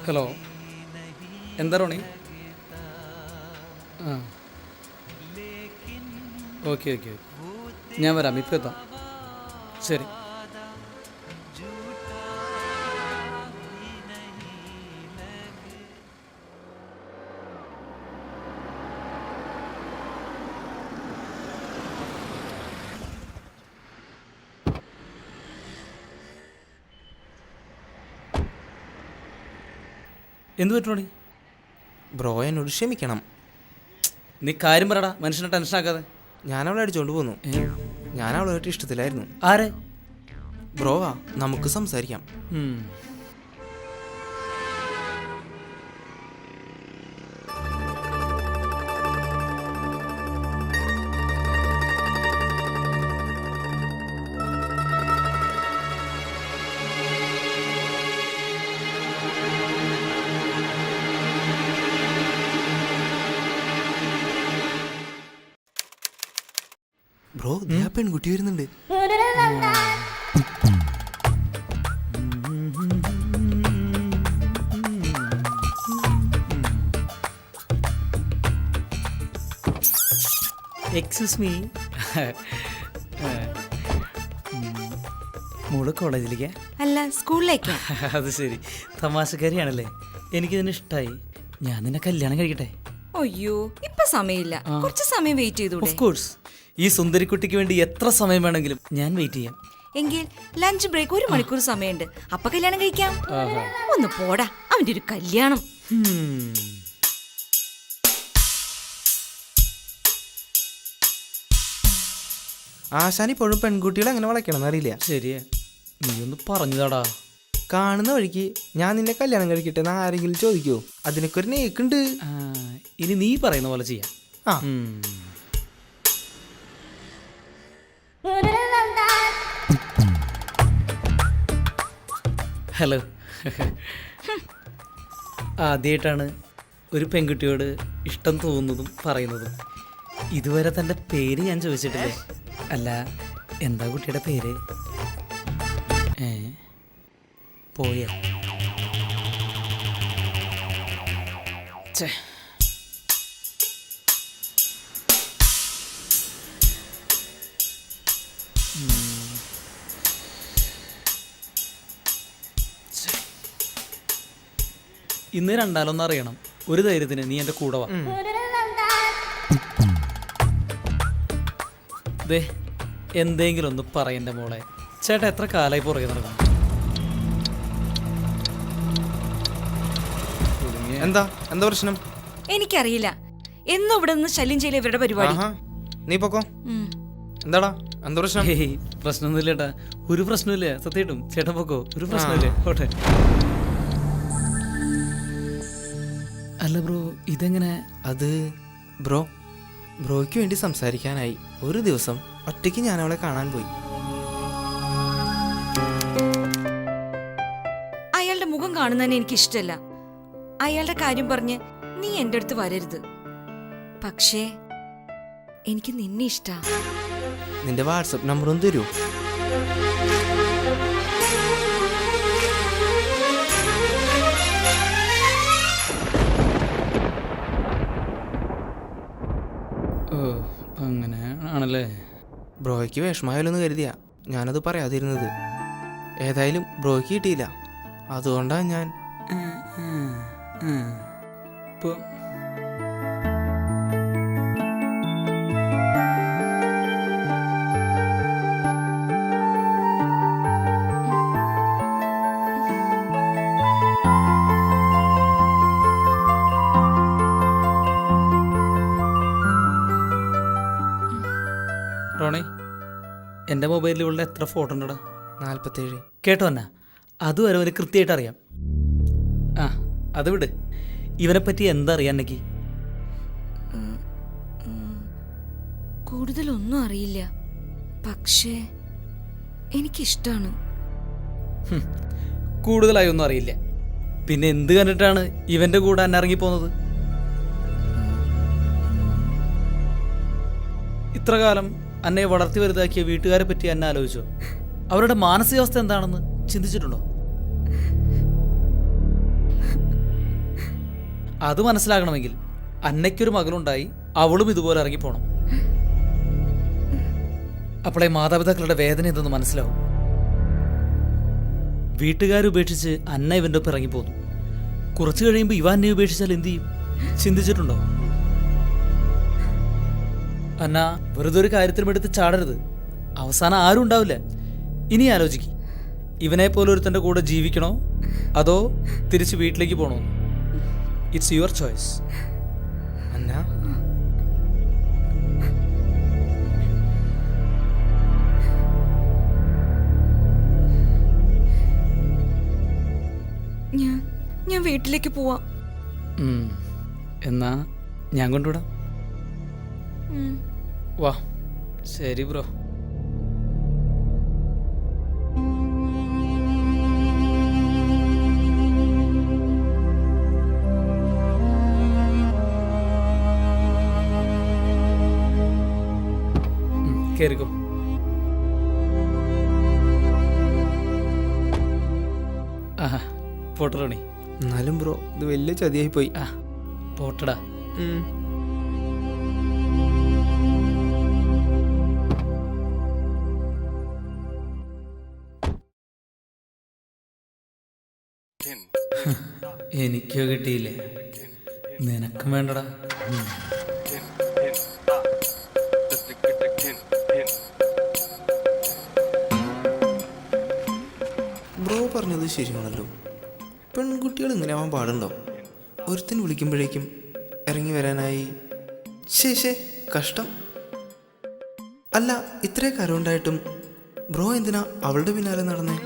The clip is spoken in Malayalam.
ഹലോ, എന്താ റോണി? ആ, ഓക്കെ ഓക്കെ ഓക്കെ, ഞാൻ വരാം, ഇപ്പം എത്താം. ശരി. എന്ത് പറ്റണോടി? ബ്രോ എന്നോട് ക്ഷമിക്കണം. നീ കാര്യം പറയടാ, മനുഷ്യനെ ടെൻഷനാക്കാതെ. ഞാനവളെ അടിച്ചോണ്ട് പോന്നു. ഞാൻ അവളായിട്ട് ഇഷ്ടത്തിലായിരുന്നു. ആരെ? ബ്രോവാ, നമുക്ക് സംസാരിക്കാം. ബ്രോ, ആ പെൺകുട്ടി വരുന്നുണ്ട്. എക്സ്ക്യൂസ് മീ, മോള് കോളേജിലേക്കാ? അല്ല, സ്കൂളിലേക്കാ. അത് ശരി, തമാശക്കാരിയാണല്ലേ. എനിക്കിതിന് ഇഷ്ടമായി. ഞാൻ നിന്നെ കല്യാണം കഴിക്കട്ടെ? അയ്യോ, ഇപ്പൊ സമയമില്ല, കുറച്ച് സമയം വെയിറ്റ് ചെയ്തൂടെ? ഓഫ് കോഴ്സ്, ഈ സുന്ദരിക്കുട്ടിക്ക് വേണ്ടി എത്ര സമയം വേണമെങ്കിലും ഞാൻ വെയിറ്റ് ചെയ്യാം. എങ്കിൽ ലഞ്ച് ബ്രേക്ക് 1 മണിക്കൂർ സമയമുണ്ട്, അപ്പൊ കല്യാണം കഴിക്കാം. ഒന്ന് പോടാ, അവന്റെ ഒരു കല്യാണം. ആശാൻ ഇപ്പോഴും പെൺകുട്ടികളെ എങ്ങനെ വളയ്ക്കണം എന്നറിയില്ല. ശരിയാ, നീ ഒന്ന് പറഞ്ഞതാടാ. കാണുന്ന വഴിക്ക് ഞാൻ നിന്നെ കല്യാണം കഴിക്കട്ടെ എന്ന് ആരെങ്കിലും ചോദിക്കുമോ? അതിനൊക്കെ ഒരു നേക്കുണ്ട്. ഇനി നീ പറയുന്ന പോലെ ചെയ്യാം. ആ, ഹലോ. ആദ്യമായിട്ടാണ് ഒരു പെൺകുട്ടിയോട് ഇഷ്ടം തോന്നുന്നതും പറയുന്നതും. ഇതുവരെ തൻ്റെ പേര് ഞാൻ ചോദിച്ചിട്ടില്ലേ. അല്ല, എന്താ കുട്ടിയുടെ പേര്? പോയ ഇന്ന് രണ്ടാലൊന്നും അറിയണം. ഒരു ധൈര്യത്തിന് നീ എൻ്റെ കൂടെ വാ. ദേ, എന്തെങ്കിലും ഒന്ന് പറയണ്ട മോളെ. ചേട്ടാ എത്ര കാലമായി പുറകെ നടക്കണം. എന്താ എന്താ പ്രശ്നം? എനിക്കറിയില്ല, എന്നും ഇവിടെ നിന്ന് ശല്യം ചെയ്യില്ല ഇവരുടെ പരിപാടി. നീ പൊക്കോ. എന്താടാ, എന്താ പ്രശ്നം? പ്രശ്നമൊന്നുമില്ല ചേട്ടാ, ഒരു പ്രശ്നമില്ല. സത്യമായിട്ടും ചേട്ടൻ പൊക്കോ, ഒരു പ്രശ്നമില്ല. ഓട്ടെ. അല്ല ബ്രോ, ഇതെങ്ങനെ? അത് ബ്രോയ്ക്ക് വേണ്ടി സംസാരിക്കാനായി ഒരു ദിവസം ഒറ്റയ്ക്ക് ഞാൻ അവളെ കാണാൻ പോയി. അയാളുടെ മുഖം കാണുന്നതന്നെ എനിക്ക് ഇഷ്ടമല്ല. അയാളുടെ കാര്യം പറഞ്ഞ് നീ എൻ്റെ അടുത്ത് വരരുത്. പക്ഷേ എനിക്ക് നിന്നെ ഇഷ്ടാ. നിന്റെ വാട്സപ്പ് നമ്പർ ഒന്ന് തരൂ. ഓ, അങ്ങനെ ആണല്ലേ. ബ്രോയ്ക്ക് വിഷമമായാലൊന്ന് കരുതിയാ ഞാനത് പറയാതിരുന്നത്. ഏതായാലും ബ്രോയ്ക്ക് കിട്ടിയില്ല, അതുകൊണ്ടാണ് ഞാൻ. റോണി, എൻ്റെ മൊബൈലിൽ ഉള്ള എത്ര ഫോട്ടോ ഉണ്ടടാ? 47. കേട്ടോ എന്നാ, അതുവരെ അവന് കൃത്യമായിട്ട് അറിയാം. ആ, അത് വിട്. ഇവനെപ്പറ്റി എന്താ അറിയാന്നെങ്കിൽ? കൂടുതലൊന്നും അറിയില്ല, പക്ഷേ എനിക്കിഷ്ടാണ്. കൂടുതലായി ഒന്നും അറിയില്ല, പിന്നെ എന്ത് കണ്ടിട്ടാണ് ഇവൻ്റെ കൂടെ എന്നെ ഇറങ്ങിപ്പോന്നത്? ഇത്ര കാലം എന്നെ വളർത്തി വലുതാക്കിയ വീട്ടുകാരെ പറ്റി എന്നെ ആലോചിച്ചോ? അവരുടെ മാനസികാവസ്ഥ എന്താണെന്ന്? ചിന്തിച്ചിട്ടുണ്ടോ? അത് മനസ്സിലാകണമെങ്കിൽ അന്നയ്ക്കൊരു മകളുണ്ടായി അവളും ഇതുപോലെ ഇറങ്ങിപ്പോണം. അപ്പോളെ മാതാപിതാക്കളുടെ വേദന എന്തെന്ന് മനസ്സിലാവും. വീട്ടുകാരുപേക്ഷിച്ച് അന്ന ഇവൻ്റെ ഒപ്പം ഇറങ്ങിപ്പോന്നു. കുറച്ച് കഴിയുമ്പോൾ ഇവ അന്നയെ ഉപേക്ഷിച്ചാൽ എന്ത് ചെയ്യും? ചിന്തിച്ചിട്ടുണ്ടോ? അന്ന വെറുതെ ഒരു കാര്യത്തിനും എടുത്ത് ചാടരുത്. അവസാനം ആരും ഉണ്ടാവില്ല. ഇനി ആലോചിക്ക്, ഇവനെ പോലെ ഒരുത്തൻ്റെ കൂടെ ജീവിക്കണോ അതോ തിരിച്ച് വീട്ടിലേക്ക് പോകണോ? It's your choice. അന്ന ഞാൻ വീട്ടിലേക്ക് പോവാം. എന്നാ ഞാൻ കൊണ്ടുവിടാം. വാ. ശരി ബ്രോ. കേറിക്കോ. ആഹാ പോട്ടറോണി. എന്നാലും ബ്രോ ഇത് വലിയ ചതിയായി പോയി. ആ പോട്ടടാ. എനിക്കോ കിട്ടിയില്ലേ, നിനക്കും വേണ്ടടാ. ബ്രോ പറഞ്ഞത് ശരിയാണല്ലോ. പെൺകുട്ടികൾ ഇങ്ങനെ ആവാൻ പാടുണ്ടോ? ഒരുത്തൻ വിളിക്കുമ്പോഴേക്കും ഇറങ്ങി വരാനായി. ശേ കഷ്ടം. അല്ല, ഇത്രയൊക്കെ അറിവുണ്ടായിട്ടും ബ്രോ എന്തിനാ അവളുടെ പിന്നാലെ നടന്നേ?